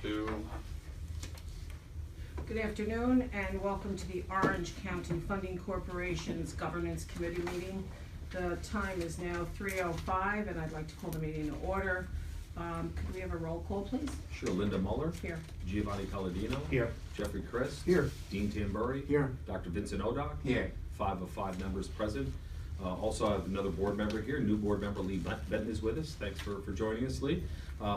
Good afternoon and welcome to the Orange County Funding Corporation's Governance Committee meeting. The time is now 3:05 and I'd like to call the meeting to order. Could we have a roll call, please? Sure. Linda Muller. Here. Giovanni Palladino. Here. Jeffrey Christ. Here. Dean Tamburri. Here. Dr. Vincent Odock. Here. 5 of 5 members present. Also, I have another board member here. New board member Lee Benton is with us. Thanks for joining us, Lee.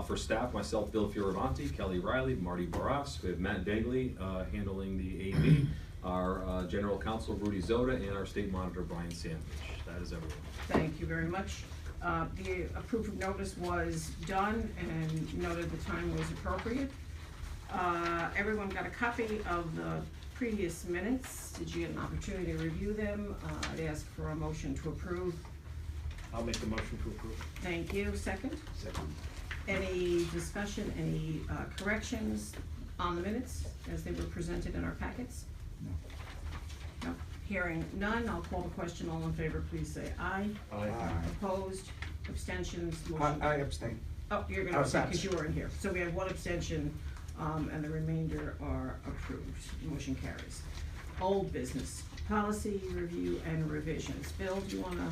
For staff, myself, Bill Fioravanti, Kelly Riley, Marty Barras. We have Matt Dagley handling the AV, our general counsel, Rudy Zoda, and our state monitor, Brian Sandwich. That is everyone. Thank you very much. The proof of notice was done and noted the time was appropriate. Everyone got a copy of the previous minutes. Did you get an opportunity to review them? I'd ask for a motion to approve. I'll make the motion to approve. Thank you. Second? Second. Any discussion, any corrections on the minutes as they were presented in our packets? No. No. Hearing none, I'll call the question. All in favor, please say aye. Aye. Opposed? Abstentions? Motion. I abstain. Oh, you're gonna abstain because you weren't here. So we have one abstention, and the remainder are approved. Motion carries. Old business, policy review and revisions. Bill, do you wanna?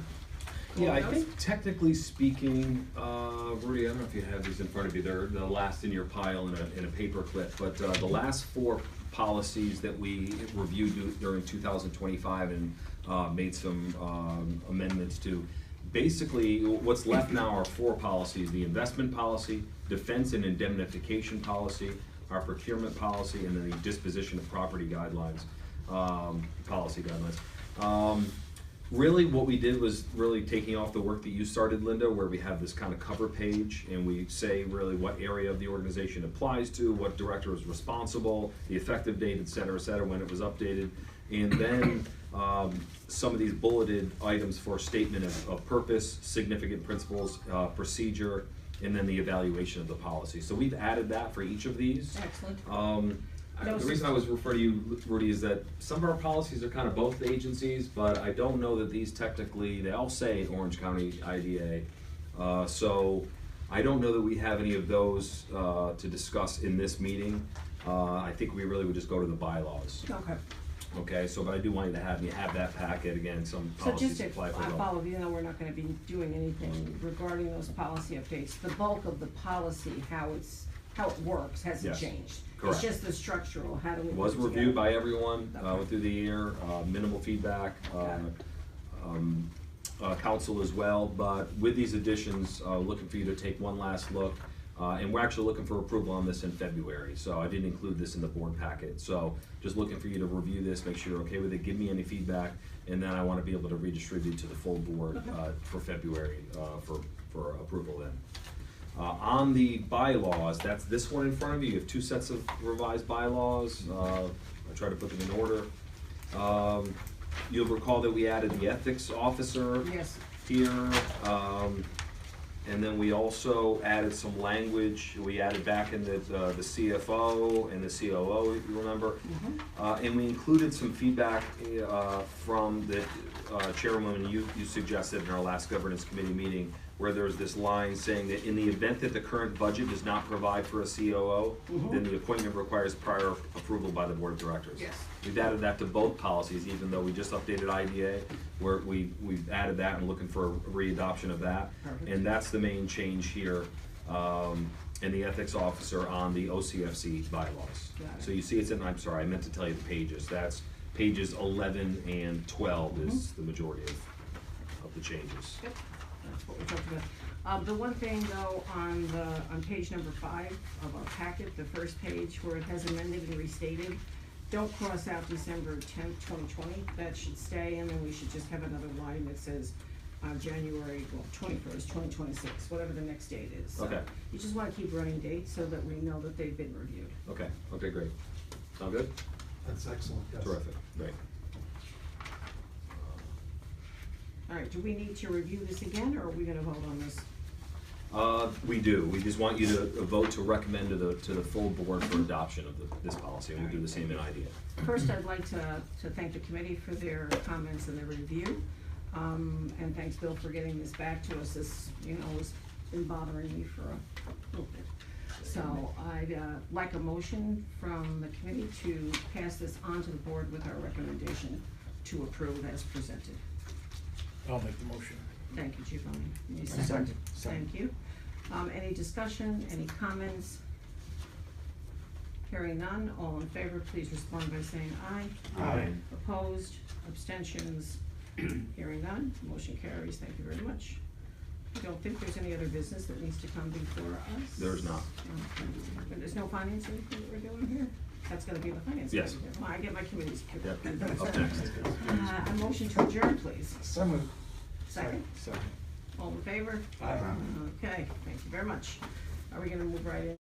Yeah, I think technically speaking, Rudy, I don't know if you have these in front of you. They're the last in your pile in a paper clip, but the last 4 policies that we reviewed during 2025 and made some amendments to. Basically, what's left now are 4 policies: the investment policy, defense and indemnification policy, our procurement policy, and then the disposition of property guidelines, policy guidelines. Really what we did was really taking off the work that you started, Linda, where we have this kind of cover page and we say really what area of the organization applies to, what director is responsible, the effective date, et cetera, when it was updated. And then some of these bulleted items for statement of purpose, significant principles, procedure, and then the evaluation of the policy. So we've added that for each of these. Excellent. The reason I was referring to you, Rudy, is that some of our policies are kind of both agencies, but I don't know that these technically, they all say Orange County IDA. So I don't know that we have any of those to discuss in this meeting. I think we really would just go to the bylaws. Okay. Okay, so but I do want you to have that packet again, some So policies just to apply for both. follow, even though we're not gonna be doing anything regarding those policy updates, the bulk of the policy, how it works, hasn't Yes. changed. Correct. It's just the structural, how do we It was put it reviewed together? by everyone, Okay. went through the year, minimal feedback, Got council as well, but with these additions, looking for you to take one last look. And we're actually looking for approval on this in February, so I didn't include this in the board packet. So just looking for you to review this, make sure you're okay with it, give me any feedback, and then I wanna be able to redistribute to the full board, Okay. for February, for approval then. On the bylaws, that's this one in front of you. You have 2 sets of revised bylaws. I try to put them in order. You'll recall that we added the ethics officer Yes. here. And then we also added some language. We added back in the CFO and the COO, you remember? And we included some feedback from the chairwoman you suggested in our last governance committee meeting, where there's this line saying that in the event that the current budget does not provide for a COO, then the appointment requires prior approval by the board of directors. Yes. We've added that to both policies, even though we just updated IDA, where we've added that and looking for a readoption of that. Perfect. And that's the main change here, in the ethics officer on the OCFC bylaws. Got it. So you see it's in, I'm sorry, I meant to tell you the pages. That's pages 11 and 12 is the majority of the changes. Yep, that's what we talked about. The one thing though, on page number 5 of our packet, the first page where it has amended and restated, don't cross out December 10th, 2020, that should stay, and then we should just have another line that says, January, 21st, 2026, whatever the next date is. So Okay. you just wanna keep running dates so that we know that they've been reviewed. Okay, great. Sound good? That's excellent, yes. Terrific, great. All right, do we need to review this again, or are we gonna vote on this? We do. We just want you to vote to recommend to the full board for adoption of this policy, and we'll do the same in IDA. First, I'd like to thank the committee for their comments and their review. And thanks, Bill, for getting this back to us. This, has been bothering me for a little bit. So I'd like a motion from the committee to pass this on to the board with our recommendation to approve as presented. I'll make the motion. Thank you, Giovanni. Any Second. Thank you. Any discussion, any comments? Hearing none, all in favor, please respond by saying aye. Aye. Opposed, abstentions, hearing none, motion carries, thank you very much. I don't think there's any other business that needs to come before us. There's not. Okay. And there's no financing that we're doing here? That's gonna be the finance. Yes. committee. Well, I get my committees. Yep, up next. A motion to adjourn, please. So moved. Second, Second. all in favor? Aye. Okay, thank you very much. Are we gonna move right in?